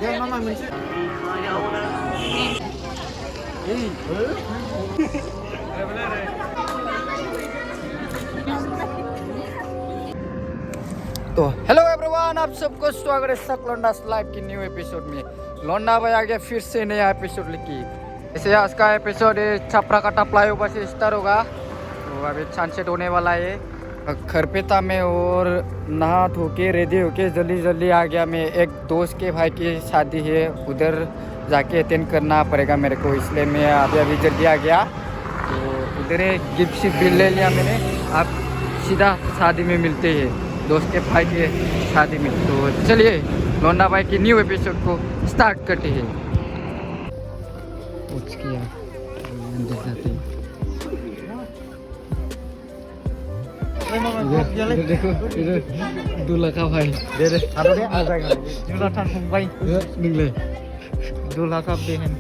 दे मामा मोनसे तो हेलो एवरीवन, आप सबको स्वागत है सकलोंडास लाइव की न्यू एपिसोड में। लोंडा भाई आ गया फिर से नया एपिसोड लेके। ऐसे आज का एपिसोड छपरा का फ्लाईओवर से स्टार्ट होगा। तो अभी सनसेट होने वाला है। घर पे था मैं और नहा धो के रेडी होके जल्दी आ गया। मैं एक दोस्त के भाई की शादी है, उधर जाके अटेंड करना पड़ेगा मेरे को, इसलिए मैं अभी जल्दी आ गया। तो उधर गिफ्ट भी ले लिया मैंने। आप सीधा शादी में मिलते हैं, दोस्त के भाई के शादी में। तो चलिए लोंडा भाई की न्यू एपिसोड को स्टार्ट करते हैं। इधर देखो, इधर दूल्हा का भाई दे आ जाएगा। दूल्हा था फंबाय नोंलाय दूल्हा का बहन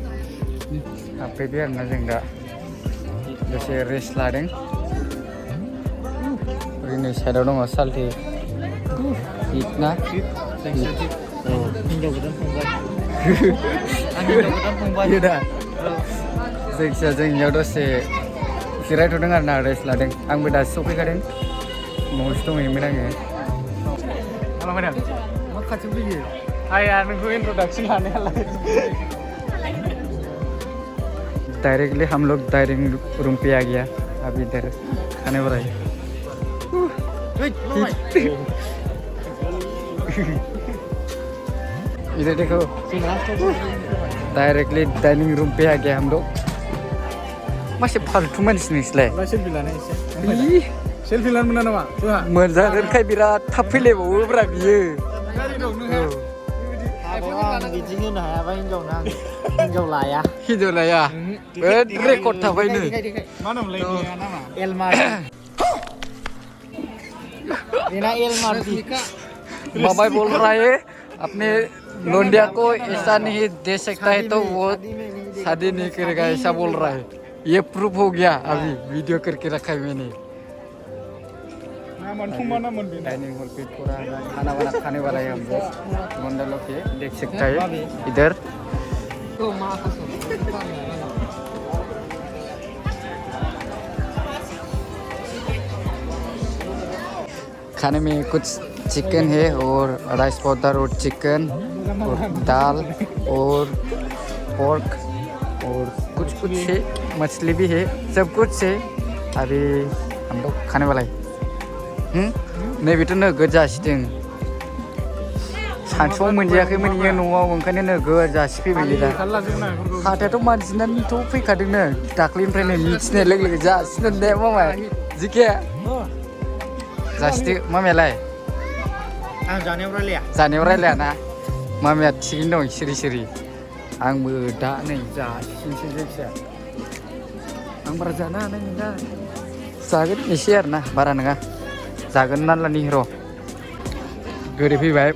हाबफैबाय आरोना जों दा दसे रेस्ट लादों। ओरैनो साइडआव दङ सालथे हिट ना हिन्जाव गोदान फंबाय आं हिन्जाव गोदान फंबाय दा जायखिजाया जोंनियाव दसे जिरायथ'दों आरोना, रेस्ट लादों। आंबो दासो सफैखादों, न'आवसो दंहैयोमोन आङो। मा खाथियाव फैयो आया नोंखौ इन्ट्रडक्सन लानायालाय। डायरेक्टली हम लोग डाइनिंग रूम पे आ गया। अब इधर खाने वाला है। इधर देखो, डायरेक्टली डाइनिंग रूम पे आ गया हम लोग। मासे फालतू मानसि नोंसोरलाय? सेल्फि लानो मोना नामा? मोनजागोनखाय बिराद थाब फैलायबावोब्रा बियो। आं बिदि होनो हायाबा हिन्जावनो, आं हिन्जाव लाया। हिन्जाव लाया? रेकर्ड थाबाय नै। मा नामलाय बिनिया नामा? एलमार। बिना एलमार मामा बोल रहा है अपने लोंडिया को ऐसा नहीं दे सकता है तो वो शादी नहीं करेगा, ऐसा बोल रहा है। ये प्रूफ हो गया, अभी वीडियो करके रखा है मैंने। डाइनिंग हॉल पे पूरा खाना वाना खाने वाला है हम लोग। मंडलों के देख सकता है इधर। खाने में कुछ चिकन है और राइस पाउडर और चिकन और दाल और पोर्क और कुछ है, मछली भी है, सब कुछ है। अभी हम लोग खाने वाला है। नैबेथ' नोगोद जासिदों। सानसुआव मोनजायाखैमोन इयो न'आव, ओंखायनो नोगोद जासिफैबाय दा। हाथायाथ' मानसिनानैथ' फैखादोंनो दाख्लैनिफ्रायनो, मिथिनाय लोगो लोगो जासिगोन दे मामा। जिखे जासिदो मामायालाय? आं जानायाव रायलाया ना। मामाया थिगैनो दं सिरि। आंबो दा नै जासिनोसै। जायखिजाया आं बारा जानो हानाय नङा, जागोन एसे आरोना, बारा नङा। जागोन नालानि र' गोदै फैबाय।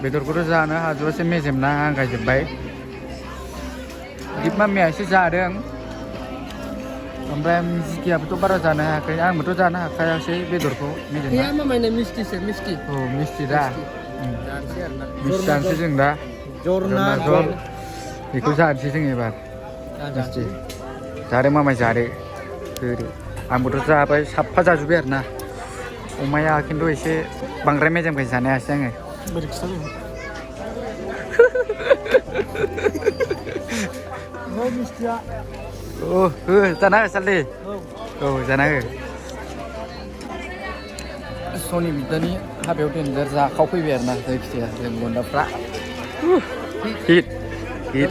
बेदरखौथ' जानो हाजोबासो, मेजेम ना आंगायजोब्बाय। दिप मामिया एसे जादों, ओमफ्राय जिखियाबोथ' बारा जानो हायाखै। आंबोथ' जानो हाखायासै बेदरखौ, मेजेम ना। मिस्टि औ मिस्टि दा मिस्टि जानोसै जों दा। जल बेखौ जानोसै जों एबार। मिस्टि जादों मामाय जादों गोदै। आंबोथ' जाबाय, साफा जाजोब्बाय आरोना। अमाया खिन्थु एसे बांद्राय मेजेमखाय जानो हायासै आङो। जाना हो सालथे। औ जाना हो। सनि बिदानि हाबायाव देनजार जाखावफैबाय आरोना। जायखिजाया जों लोंदाफ्रा हिट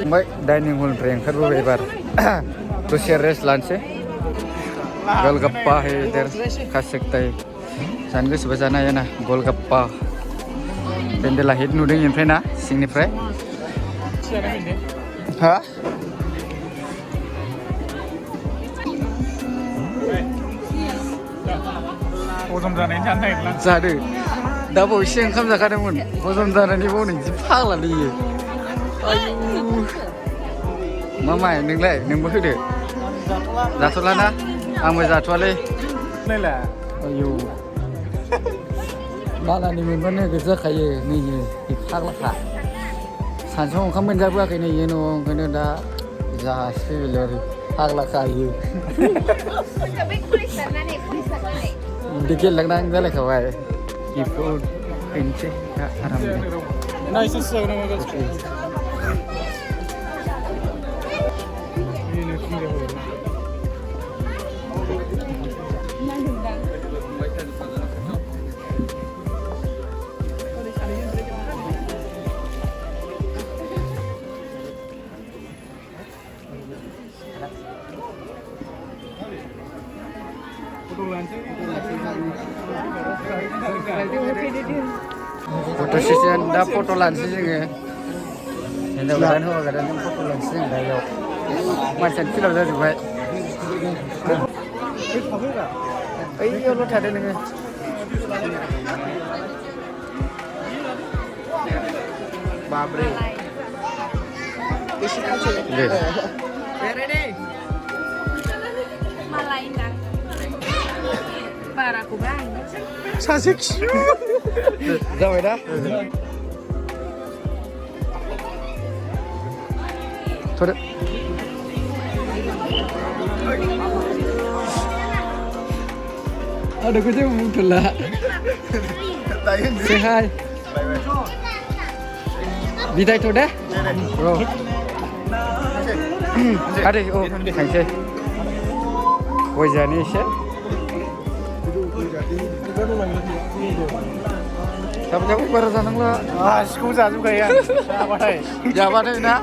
ओमफ्राय डाइनिं हलनिफ्राय ओंखारबोबाय एबार। दसे रेस्ट लानोसै। गलगप्पा है इधर, खा सकता है। जानो गोसोबा जानो हायो ना गलगप्पा। पेन्देला हिट नुदों इनिफ्राय ना, सिंनिफ्राय। हा हजम जानायनि जानो नागिरला जादों। दा बावैसो ओंखाम जाखादोंमोन, हजम जानायनि बावनो जि फाग्लालै इयो। आयु मामाय नोंलाय? नोंबो होदो। जाथ'ला ना? आंबो जाथ'वालै। आयौ मालानि मोनबा नोगोद जाखायो। नैयो फाग्लाखा सानसुआव ओंखाम मोनजाबोआखैनो इयो न'आव ओंखायनो दा जासिगोन आरो फाग्ला खायो बिदि गेलेलांना जालायखाबाय बेखौ फैनोसै आरामनो फट' सेसन दा फट' लानोसै जोङो हिन्जाव गोदान हौवा गोदानजों फट' लानोसै जों दा बेयाव मानसियानो फिलाप जाजोब्बाय ओइयावल' थादो नोङो बाब्रे दे सासे जाबाय दा थोदो aduh gue cuma muncul lah say hi biday tuh deh bro aduh oh hanse wajahnya sih siapa baru sanang lo aku जाजोबखायो जाबाथाय ना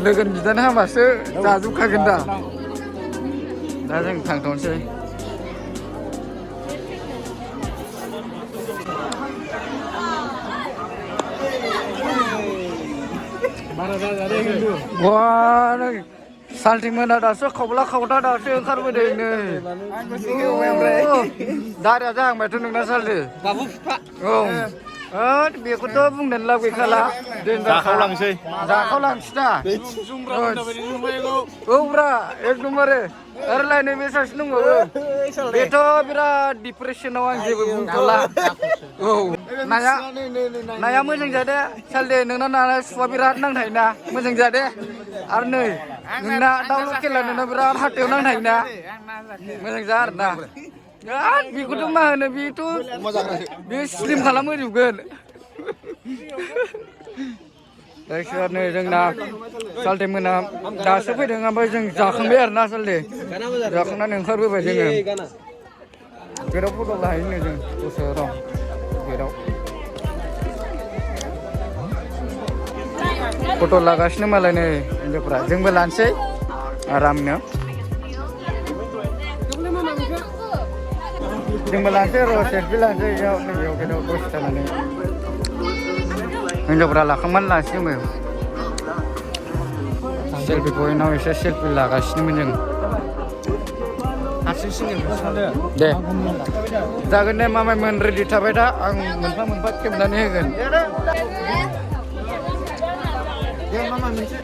लोगोन बिदानो हाबासो जाजोबखागोन दा जों थांथ'नोसै wah salting mana daso kobla kawda daso oंखारबोदों नै दारिया जाहांबाय थ' नोंना सालदो बाबु फिफा औ बेखौथ' बुंनानै लाब गैखाला जाखावलांसै ना औ ब्रा एकदमबारे ओरैलायनो बे सासे दंबावो बेथ' बिराद डिप्रेसनाव आं जेबो बुंथ'ला औ नाया मोजां जादे सालदे नोंना नाया सुवा बिराद नांथायोना मोजां जादे आरो नै नोंना दाउ लकेला नोंना बिराद हाथायाव नांथायोना मोजां जा आरोना बेखौथ' मा होनो बेथ' बे स्लिम खालामहोजोबगोन जायखिजाया नै जोंना सालथे मोना दासो फैदों ओमफ्राय जों जाखांबाय आरोना सालथे जाखांनानै ओंखारबोबाय जोङो गेटआव फट' लाहैनो जों दसे र' गेटआव फट' लागासिनो मालाय नै हिन्जावफ्रा जोंबो लानोसै आरामनो जोंबो लानोसै र' सेलफि लानोसै बेयाव गेटआव दसे थानानै हिन्जावफ्रा लाखांबानो लानोसै जोंबो सेलफि पइन्टआव एसे सेलफि लागासिनोमोन जों दे जागोन दे मामायमोन रेडि थाबाय दा आं मोनफा मोनफा खेबनानै होगोन दे मामा मोनसे